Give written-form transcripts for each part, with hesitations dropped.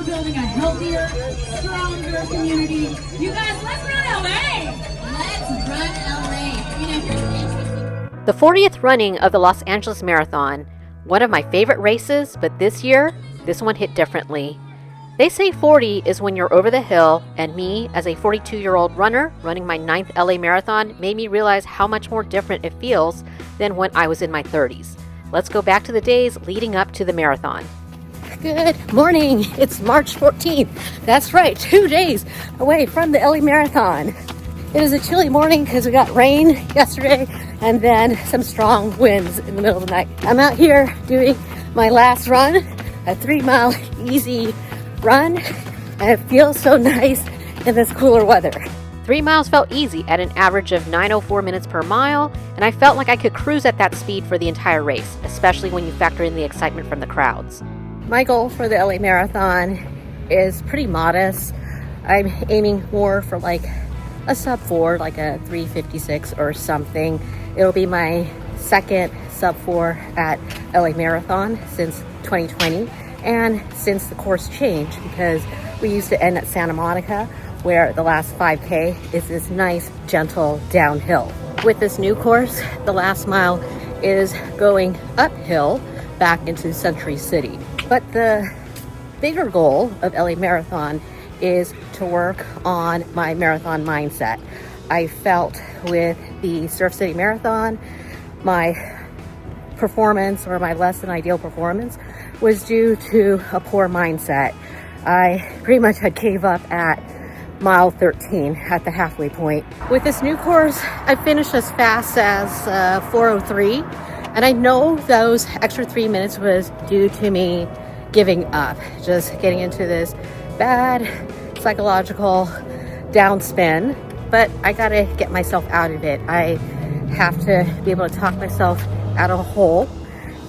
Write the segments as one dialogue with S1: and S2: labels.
S1: we're building a healthier, stronger community. You guys, let's run LA! Let's run LA. You know, if you're interested.
S2: The 40th running of the Los Angeles Marathon, one of my favorite races, but this year, this one hit differently. They say 40 is when you're over the hill, and me, as a 42-year-old runner running my 9th LA Marathon, made me realize how much more different it feels than when I was in my 30s. Let's go back to the days leading up to the marathon. Good morning. It's March 14th. That's right, 2 days away from the LA Marathon. It is a chilly morning because we got rain yesterday and then some strong winds in the middle of the night. I'm out here doing my last run, a 3-mile easy run, and it feels so nice in this cooler weather. 3 miles felt easy at an average of 9:04 minutes per mile, and I felt like I could cruise at that speed for the entire race, especially when you factor in the excitement from the crowds. My goal for the LA Marathon is pretty modest. I'm aiming more for like a sub 4, like a 3:56 or something. It'll be my second sub 4 at LA Marathon since 2020 and since the course changed, because we used to end at Santa Monica, where the last 5K is this nice, gentle downhill. With this new course, the last mile is going uphill back into Century City. But the bigger goal of LA Marathon is to work on my marathon mindset. I felt with the Surf City Marathon, my performance, or my less than ideal performance, was due to a poor mindset. I pretty much had gave up at mile 13 at the halfway point. With this new course, I finished as fast as 4:03, and I know those extra 3 minutes was due to me giving up, just getting into this bad psychological downspin, but I gotta get myself out of it. I have to be able to talk myself out of a hole.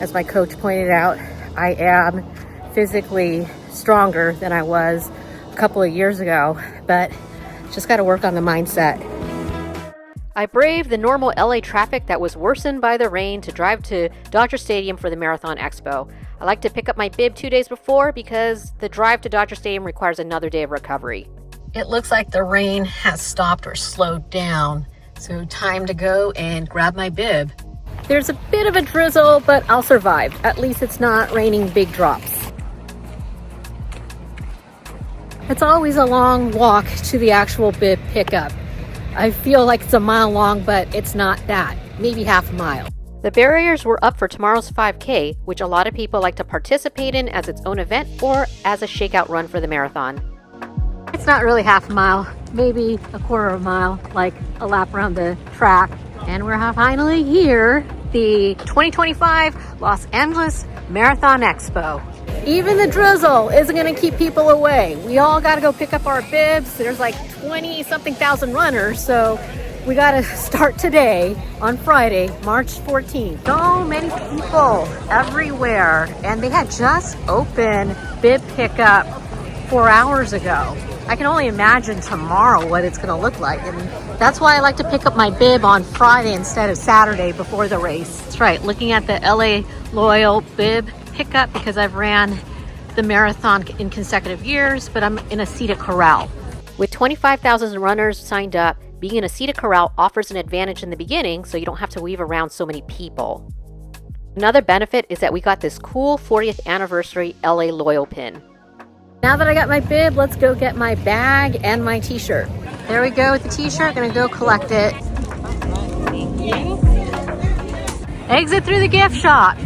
S2: As my coach pointed out, I am physically stronger than I was a couple of years ago, but just got to work on the mindset. I braved the normal LA traffic that was worsened by the rain to drive to Dodger Stadium for the Marathon Expo. I like to pick up my bib 2 days before because the drive to Dodger Stadium requires another day of recovery. It looks like the rain has stopped or slowed down, so time to go and grab my bib. There's a bit of a drizzle, but I'll survive. At least it's not raining big drops. It's always a long walk to the actual bib pickup. I feel like it's a mile long, but it's not that. Maybe half a mile. The barriers were up for tomorrow's 5K, which a lot of people like to participate in as its own event or as a shakeout run for the marathon. It's not really half a mile, maybe a quarter of a mile, like a lap around the track. And we're finally here, the 2025 Los Angeles Marathon Expo. Even the drizzle isn't going to keep people away. We all got to go pick up our bibs. There's like 20-something thousand runners, so we got to start today on Friday, March 14th. So many people everywhere, and they had just opened bib pickup 4 hours ago. I can only imagine tomorrow what it's going to look like, and that's why I like to pick up my bib on Friday instead of Saturday before the race. That's right, looking at the LA Loyal bib pickup because I've ran the marathon in consecutive years, but I'm in a seated corral. With 25,000 runners signed up, being in a seated corral offers an advantage in the beginning, so you don't have to weave around so many people. Another benefit is that we got this cool 40th anniversary LA Loyal pin. Now that I got my bib, let's go get my bag and my t-shirt. There we go with the t-shirt, gonna go collect it. Thank you. Exit through the gift shop.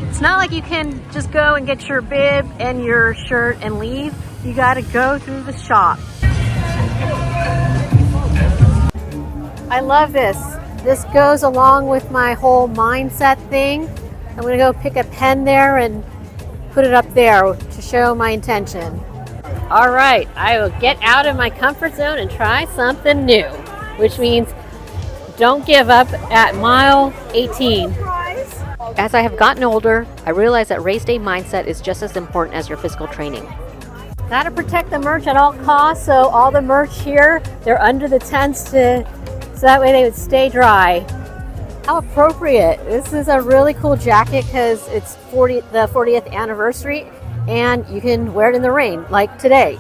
S2: It's not like you can just go and get your bib and your shirt and leave. You gotta go through the shop. I love this. This goes along with my whole mindset thing. I'm gonna go pick a pen there and put it up there to show my intention. All right, I will get out of my comfort zone and try something new, which means don't give up at mile 18. As I have gotten older, I realize that race day mindset is just as important as your physical training. Gotta protect the merch at all costs, so all the merch here, they're under the tents so that way they would stay dry. How appropriate. This is a really cool jacket because it's the 40th anniversary, and you can wear it in the rain, like today.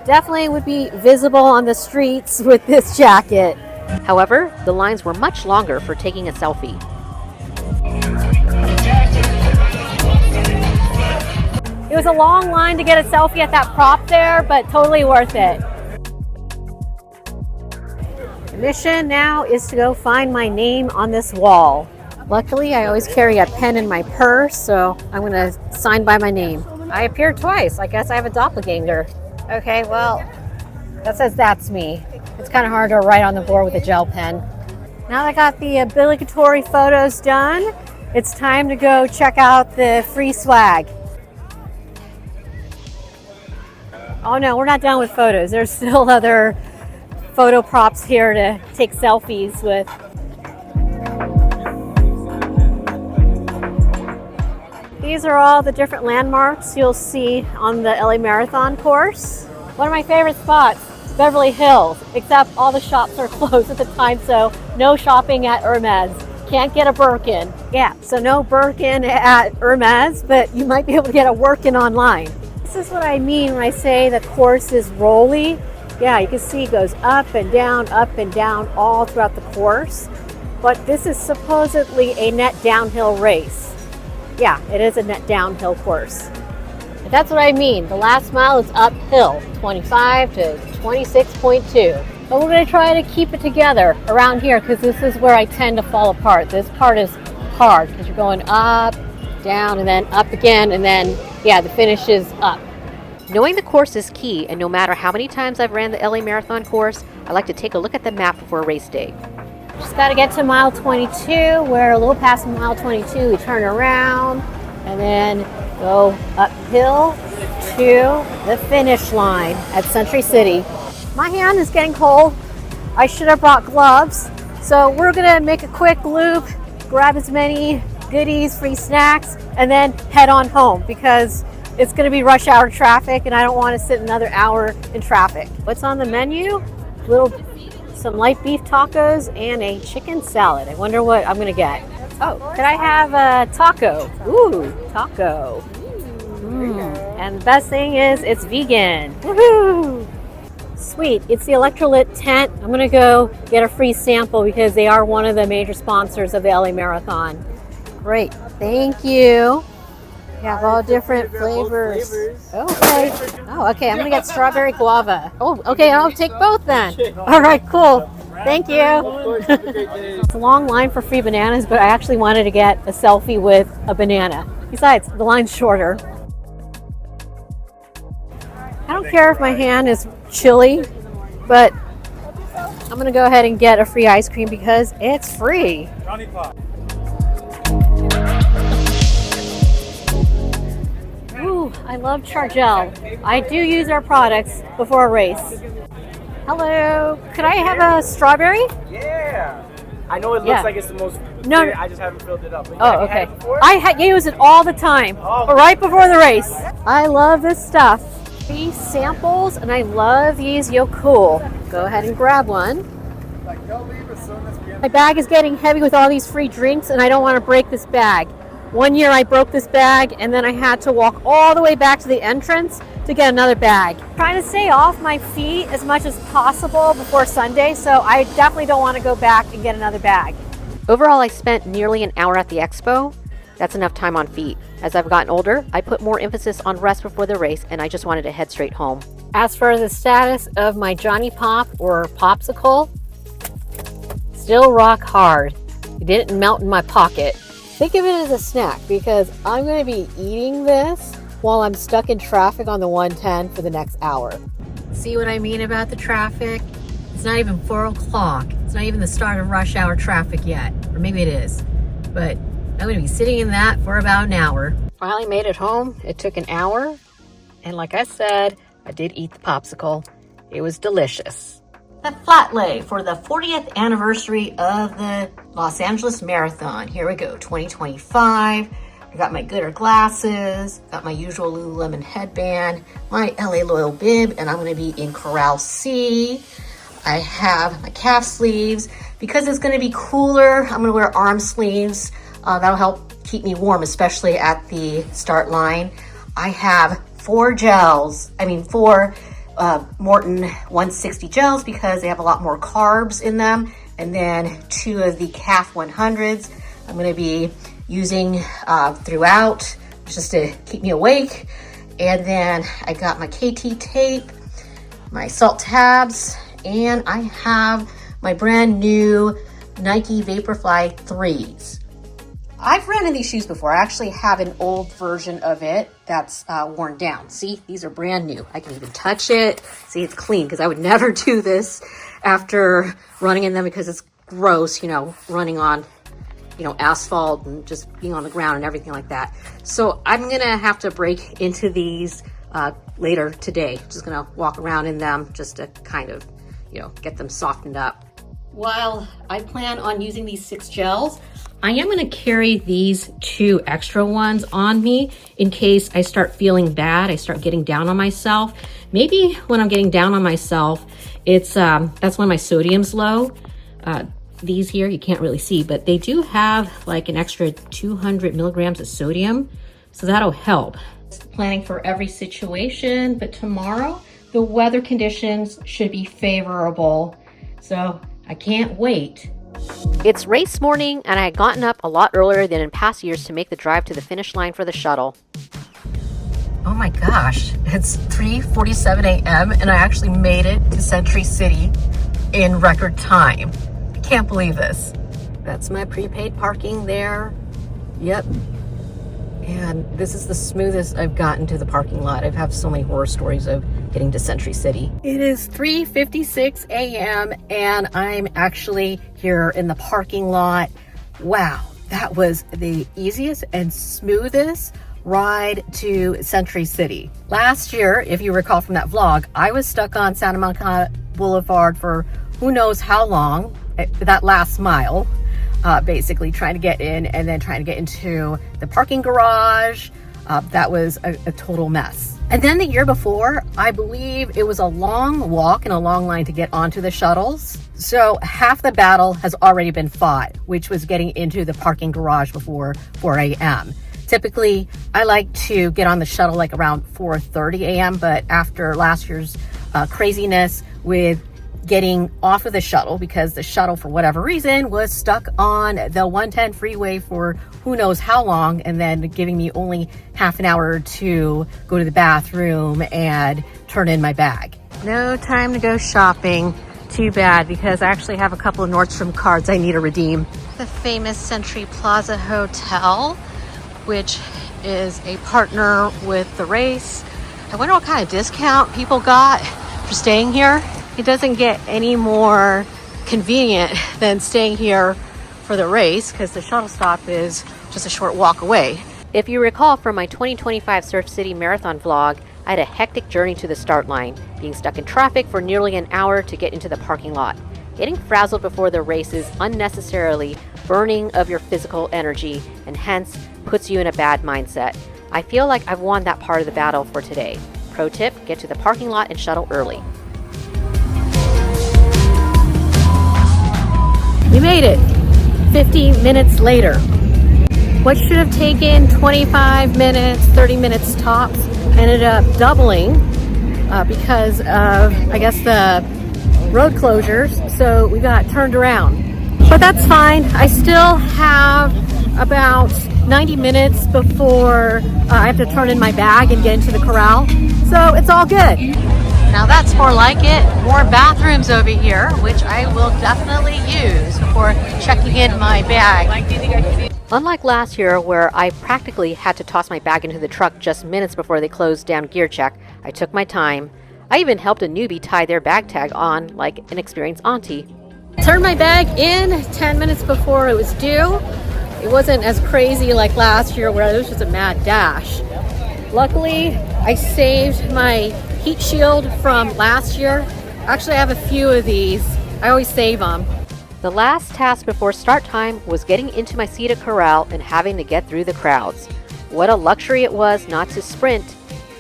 S2: Definitely would be visible on the streets with this jacket. However, the lines were much longer for taking a selfie. It was a long line to get a selfie at that prop there, but totally worth it. The mission now is to go find my name on this wall. Luckily, I always carry a pen in my purse, so I'm going to sign by my name. I appeared twice. I guess I have a doppelganger. Okay, well, that says that's me. It's kind of hard to write on the board with a gel pen. Now that I got the obligatory photos done, it's time to go check out the free swag. Oh no, we're not done with photos. There's still other photo props here to take selfies with. These are all the different landmarks you'll see on the LA Marathon course. One of my favorite spots, Beverly Hills, except all the shops are closed at the time, so no shopping at Hermes. Can't get a Birkin. Yeah, so no Birkin at Hermes, but you might be able to get a Workin online. This is what I mean when I say the course is rolly. Yeah, you can see it goes up and down all throughout the course. But this is supposedly a net downhill race. Yeah, it is a net downhill course. But that's what I mean. The last mile is uphill, 25 to 26.2. But we're going to try to keep it together around here because this is where I tend to fall apart. This part is hard because you're going up, down, and then up again, and then, yeah, the finish is up. Knowing the course is key, and no matter how many times I've ran the LA Marathon course, I like to take a look at the map before race day. Just got to get to mile 22. We're a little past mile 22. We turn around and then go uphill to the finish line at Century City. My hand is getting cold. I should have brought gloves. So we're going to make a quick loop, grab as many goodies, free snacks, and then head on home because it's going to be rush hour traffic and I don't want to sit another hour in traffic. What's on the menu? Some light beef tacos and a chicken salad. I wonder what I'm going to get. Oh, could I have a taco? Ooh, taco. And the best thing is it's vegan. Woohoo! Sweet, it's the electrolyte tent. I'm going to go get a free sample because they are one of the major sponsors of the LA Marathon. Great, thank you. You have all different flavors. Okay. Oh, okay. I'm gonna get strawberry guava. Oh, okay. I'll take both then. All right, cool. Thank you. It's a long line for free bananas, but I actually wanted to get a selfie with a banana. Besides, the line's shorter. I don't care if my hand is chilly, but I'm gonna go ahead and get a free ice cream because it's free. Ooh, I love Chargel. I do use our products before a race. Hello, could I have a strawberry?
S3: Yeah. I know it looks like it's the most.
S2: No,
S3: I just haven't filled it up.
S2: Oh, okay. I use it all the time, right before the race. I love this stuff. These samples, and I love these Yo-Cool. Go ahead and grab one. My bag is getting heavy with all these free drinks, and I don't want to break this bag. One year I broke this bag and then I had to walk all the way back to the entrance to get another bag. I'm trying to stay off my feet as much as possible before Sunday, so I definitely don't want to go back and get another bag. Overall, I spent nearly an hour at the expo. That's enough time on feet. As I've gotten older, I put more emphasis on rest before the race and I just wanted to head straight home. As for the status of my Johnny Pop or Popsicle, still rock hard. It didn't melt in my pocket. Think of it as a snack because I'm going to be eating this while I'm stuck in traffic on the 110 for the next hour. See what I mean about the traffic? It's not even 4 o'clock. It's not even the start of rush hour traffic yet. Or maybe it is. But I'm going to be sitting in that for about an hour. Finally made it home. It took an hour. And like I said, I did eat the popsicle. It was delicious. The flat lay for the 40th anniversary of the Los Angeles Marathon. Here we go, 2025. I got my glitter glasses, got my usual Lululemon headband, my LA Loyal bib, and I'm gonna be in Corral C. I have my calf sleeves. Because it's gonna be cooler, I'm gonna wear arm sleeves. That'll help keep me warm, especially at the start line. I have four Morton 160 gels because they have a lot more carbs in them. And then 2 of the calf 100s I'm gonna be using throughout just to keep me awake. And then I got my KT tape, my salt tabs, and I have my brand new Nike Vaporfly 3s. I've ran in these shoes before. I actually have an old version of it that's worn down. See, these are brand new. I can even touch it. See, it's clean because I would never do this after running in them because it's gross, you know, running on, you know, asphalt and just being on the ground and everything like that. So I'm gonna have to break into these later today. Just gonna walk around in them just to kind of, you know, get them softened up. While I plan on using these 6 gels, I am gonna carry these 2 extra ones on me in case I start feeling bad, I start getting down on myself. Maybe when I'm getting down on myself, it's that's when my sodium's low. These here, you can't really see, but they do have like an extra 200 milligrams of sodium, so that'll help. Planning for every situation, but tomorrow the weather conditions should be favorable, so I can't wait. It's race morning, and I had gotten up a lot earlier than in past years to make the drive to the finish line for the shuttle. Oh my gosh, it's 3:47 a.m. and I actually made it to Century City in record time. I can't believe this. That's my prepaid parking there. Yep. And this is the smoothest I've gotten to the parking lot. I've had so many horror stories of getting to Century City. It is 3:56 a.m. and I'm actually here in the parking lot. Wow, that was the easiest and smoothest ride to Century City. Last year, if you recall from that vlog, I was stuck on Santa Monica Boulevard for who knows how long, that last mile. Basically trying to get in and then trying to get into the parking garage. That was a total mess. And then the year before, I believe it was a long walk and a long line to get onto the shuttles. So half the battle has already been fought, which was getting into the parking garage before 4 a.m. Typically, I like to get on the shuttle like around 4:30 a.m. But after last year's craziness with getting off of the shuttle, because the shuttle for whatever reason was stuck on the 110 freeway for who knows how long, and then giving me only half an hour to go to the bathroom and turn in my bag. No time to go shopping. Too bad, because I actually have a couple of Nordstrom cards I need to redeem. The famous Century Plaza Hotel, which is a partner with the race. I wonder what kind of discount people got for staying here. It doesn't get any more convenient than staying here for the race because the shuttle stop is just a short walk away. If you recall from my 2025 Surf City Marathon vlog, I had a hectic journey to the start line, being stuck in traffic for nearly an hour to get into the parking lot. Getting frazzled before the race is unnecessarily burning of your physical energy and hence puts you in a bad mindset. I feel like I've won that part of the battle for today. Pro tip, get to the parking lot and shuttle early. We made it 50 minutes later. What should have taken 25 minutes, 30 minutes tops, ended up doubling because of, I guess, the road closures. So we got turned around. But that's fine. I still have about 90 minutes before I have to turn in my bag and get into the corral. So it's all good. Now that's more like it. More bathrooms over here, which I will definitely use before checking in my bag. Unlike last year, where I practically had to toss my bag into the truck just minutes before they closed down gear check, I took my time. I even helped a newbie tie their bag tag on like an experienced auntie. Turned my bag in 10 minutes before it was due. It wasn't as crazy like last year where it was just a mad dash. Luckily, I saved my heat shield from last year. Actually, I have a few of these. I always save them. The last task before start time was getting into my seated corral and having to get through the crowds. What a luxury it was not to sprint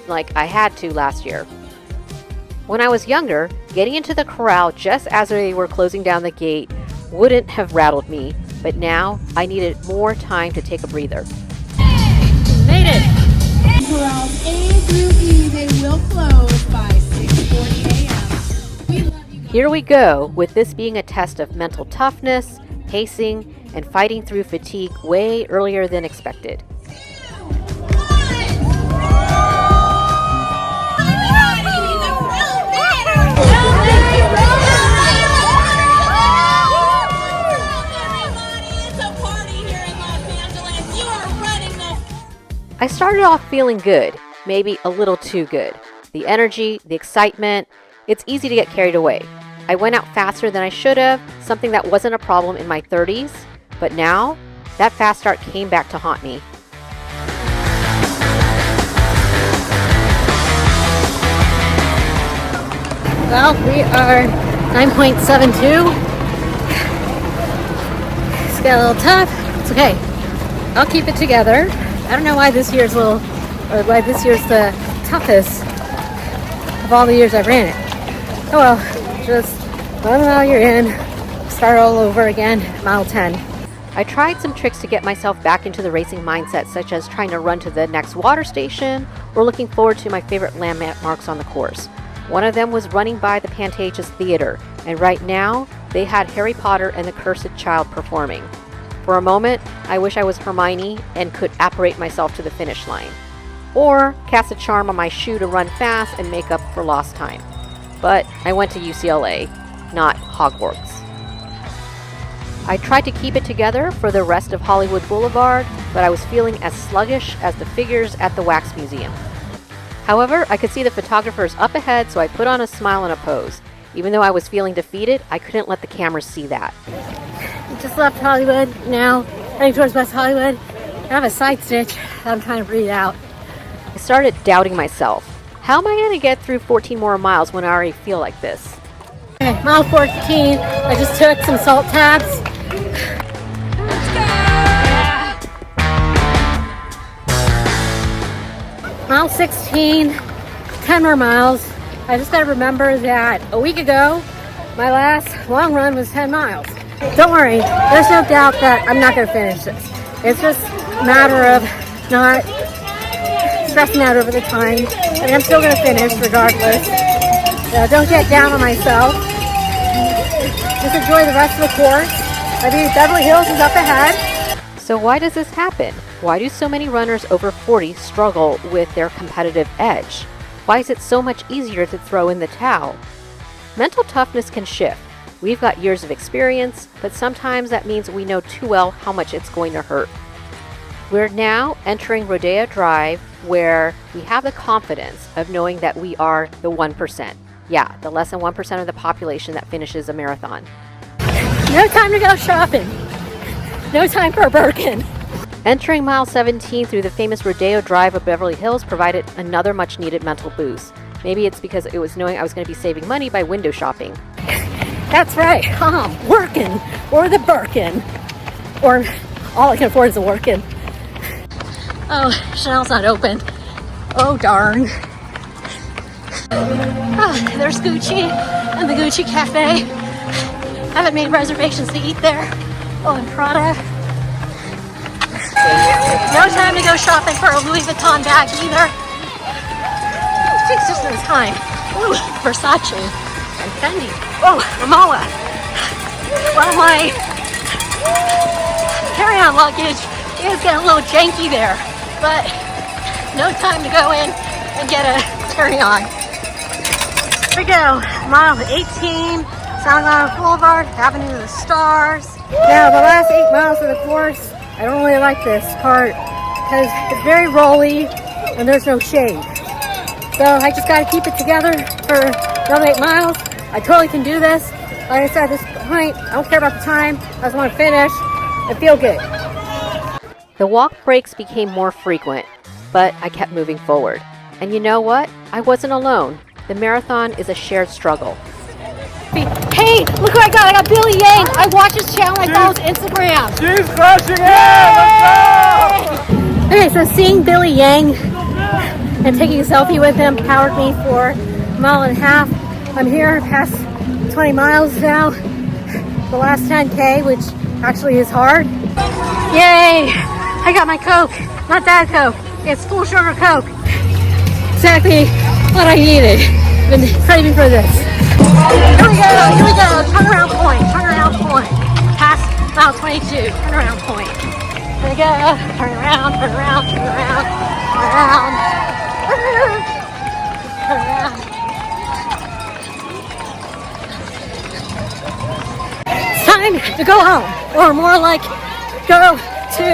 S2: like I had to last year. When I was younger, getting into the corral just as they were closing down the gate wouldn't have rattled me, but now I needed more time to take a breather. Made it!
S1: corrals A through E. They will close by 6:40 a.m. We love you guys.
S2: Here we go, with this being a test of mental toughness, pacing, and fighting through fatigue way earlier than expected. I started off feeling good, maybe a little too good. The energy, the excitement, it's easy to get carried away. I went out faster than I should have, something that wasn't a problem in my 30s, but now that fast start came back to haunt me. Well, we are 9.72. It's got a little tough. It's okay. I'll keep it together. I don't know why this year's why this year's the toughest of all the years I've ran it. Oh well, just one mile you're in, start all over again, mile 10. I tried some tricks to get myself back into the racing mindset, such as trying to run to the next water station or looking forward to my favorite landmarks on the course. One of them was running by the Pantages Theater, and right now they had Harry Potter and the Cursed Child performing. For a moment, I wish I was Hermione and could apparate myself to the finish line, or cast a charm on my shoe to run fast and make up for lost time. But I went to UCLA, not Hogwarts. I tried to keep it together for the rest of Hollywood Boulevard, but I was feeling as sluggish as the figures at the Wax Museum. However, I could see the photographers up ahead, so I put on a smile and a pose. Even though I was feeling defeated, I couldn't let the cameras see that. Just left Hollywood now, heading towards West Hollywood. I have a side stitch that I'm trying to breathe out. I started doubting myself. How am I going to get through 14 more miles when I already feel like this? Okay, mile 14, I just took some salt tabs. Mile 16, 10 more miles. I just got to remember that a week ago, my last long run was 10 miles. Don't worry, there's no doubt that I'm not going to finish this. It's just a matter of not stressing out over the time, and I'm still going to finish regardless. Don't get down on myself. Just enjoy the rest of the course. I mean, Beverly Hills is up ahead. So why does this happen? Why do so many runners over 40 struggle with their competitive edge? Why is it so much easier to throw in the towel? Mental toughness can shift. We've got years of experience, but sometimes that means we know too well how much it's going to hurt. We're now entering Rodeo Drive, where we have the confidence of knowing that we are the 1%. Yeah, the less than 1% of the population that finishes a marathon. No time to go shopping. No time for a Birkin. Entering mile 17 through the famous Rodeo Drive of Beverly Hills provided another much needed mental boost. Maybe it's because it was knowing I was going to be saving money by window shopping. That's right, I'm working, or the Birkin, or all I can afford is a working. Oh, Chanel's not open. Oh, darn. Oh, there's Gucci and the Gucci Cafe. I haven't made reservations to eat there. Oh, and Prada. No time to go shopping for a Louis Vuitton bag either. It's just no time. Ooh, Versace and Fendi. Oh, Ramola. Well, my carry-on luggage is getting a little janky there, but no time to go in and get a carry-on. Here we go, mile 18, Santa Ana Boulevard, Avenue of the Stars. Now, the last 8 miles of the course, I don't really like this part because it's very rolly and there's no shade. So I just got to keep it together for another 8 miles. I totally can do this. Like I said, at this point, I don't care about the time. I just want to finish and feel good. The walk breaks became more frequent, but I kept moving forward. And you know what? I wasn't alone. The marathon is a shared struggle. Hey, look what I got. I got Billy Yang. I watch his channel. I follow his Instagram.
S3: She's crushing it! Let's go!
S2: Okay, so seeing Billy Yang and taking a selfie with him powered me for a mile and a half. I'm here past 20 miles now. The last 10K, which actually is hard. Yay! I got my Coke. Not that Coke. It's full sugar Coke. exactly what I needed. Been craving for this. Here we go, turnaround point, past mile 22, turnaround point. Here we go, turn around, turn around, turn around, turn around, turn around. It's time to go home, or more like go to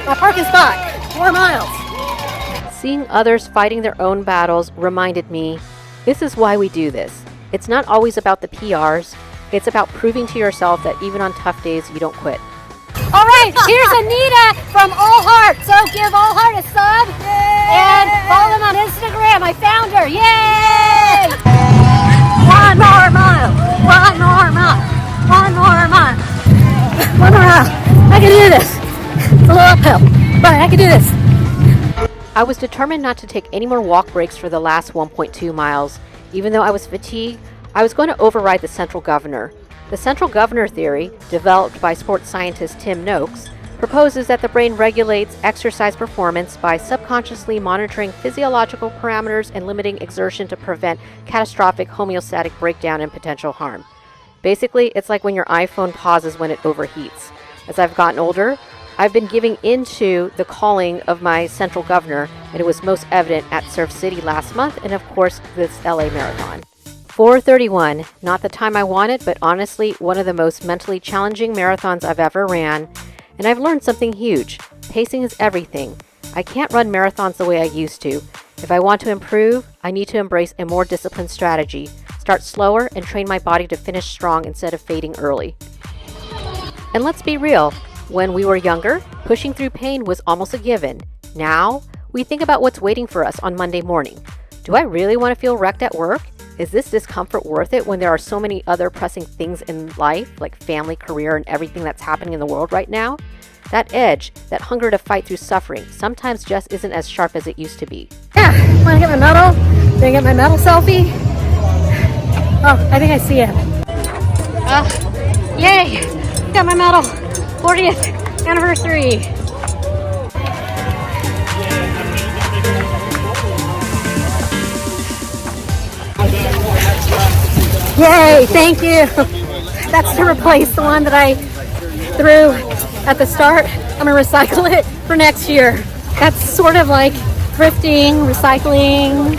S2: my parking spot, 4 miles. Seeing others fighting their own battles reminded me, this is why we do this. It's not always about the PRs. It's about proving to yourself that even on tough days, you don't quit. All right, here's Anita from All Heart. So give All Heart a sub and follow them on Instagram. I found her. Yay! One more mile. One more mile. One more mile. One more mile. I can do this. It's a little uphill, but I can do this. I was determined not to take any more walk breaks for the last 1.2 miles. Even though I was fatigued, I was going to override the central governor. The central governor theory, developed by sports scientist Tim Noakes, proposes that the brain regulates exercise performance by subconsciously monitoring physiological parameters and limiting exertion to prevent catastrophic homeostatic breakdown and potential harm. Basically, it's like when your iPhone pauses when it overheats. As I've gotten older, I've been giving into the calling of my central governor, and it was most evident at Surf City last month and, of course, this LA Marathon. 4:31, not the time I wanted, but honestly, one of the most mentally challenging marathons I've ever ran. And I've learned something huge. Pacing is everything. I can't run marathons the way I used to. If I want to improve, I need to embrace a more disciplined strategy, start slower, and train my body to finish strong instead of fading early. And let's be real. When we were younger, pushing through pain was almost a given. Now, we think about what's waiting for us on Monday morning. Do I really want to feel wrecked at work? Is this discomfort worth it when there are so many other pressing things in life, like family, career, and everything that's happening in the world right now? That edge, that hunger to fight through suffering, sometimes just isn't as sharp as it used to be. Yeah, want to get my medal? Did I get my medal selfie? Oh, I think I see it. Yay! Got my medal. 40th anniversary. Yay, thank you. That's to replace the one that I threw at the start. I'm gonna recycle it for next year. That's sort of like thrifting, recycling.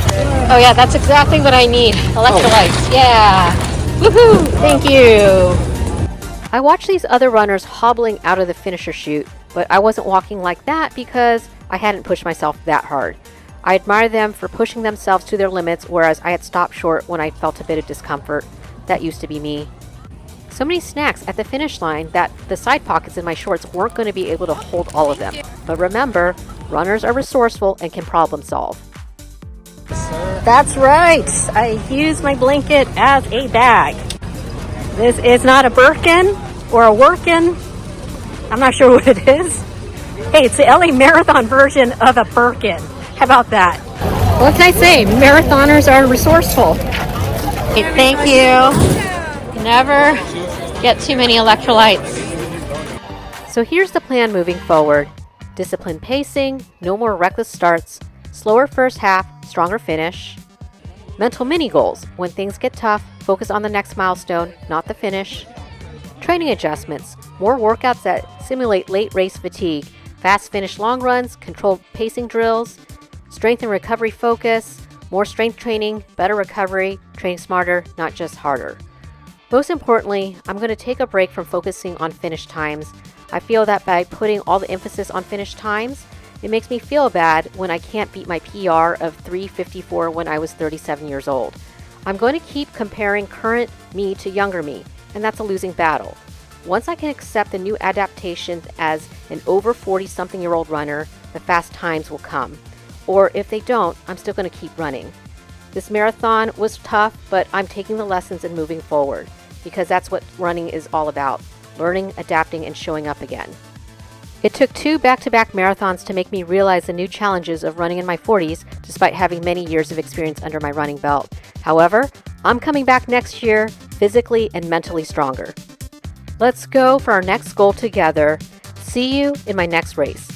S2: Oh yeah, that's exactly what I need. Electrolytes, yeah. Woohoo, thank you. I watched these other runners hobbling out of the finisher chute, but I wasn't walking like that because I hadn't pushed myself that hard. I admire them for pushing themselves to their limits, whereas I had stopped short when I felt a bit of discomfort. That used to be me. So many snacks at the finish line that the side pockets in my shorts weren't going to be able to hold all of them. But remember, runners are resourceful and can problem solve. That's right. I use my blanket as a bag. This is not a Birkin or a Workin. I'm not sure what it is. Hey, it's the LA Marathon version of a Birkin. How about that? What can I say? Marathoners are resourceful. Hey, thank you. Never get too many electrolytes. So here's the plan moving forward. Disciplined pacing, no more reckless starts, slower first half, stronger finish. Mental mini goals. When things get tough, focus on the next milestone, not the finish. Training adjustments. More workouts that simulate late race fatigue. Fast finish long runs, controlled pacing drills. Strength and recovery focus. More strength training, better recovery, training smarter, not just harder. Most importantly, I'm going to take a break from focusing on finish times. I feel that by putting all the emphasis on finish times, it makes me feel bad when I can't beat my PR of 3:54 when I was 37 years old. I'm going to keep comparing current me to younger me, and that's a losing battle. Once I can accept the new adaptations as an over 40-something-year-old runner, the fast times will come. Or if they don't, I'm still going to keep running. This marathon was tough, but I'm taking the lessons and moving forward, because that's what running is all about, learning, adapting, and showing up again. It took 2 back-to-back marathons to make me realize the new challenges of running in my 40s, despite having many years of experience under my running belt. However, I'm coming back next year, physically and mentally stronger. Let's go for our next goal together. See you in my next race.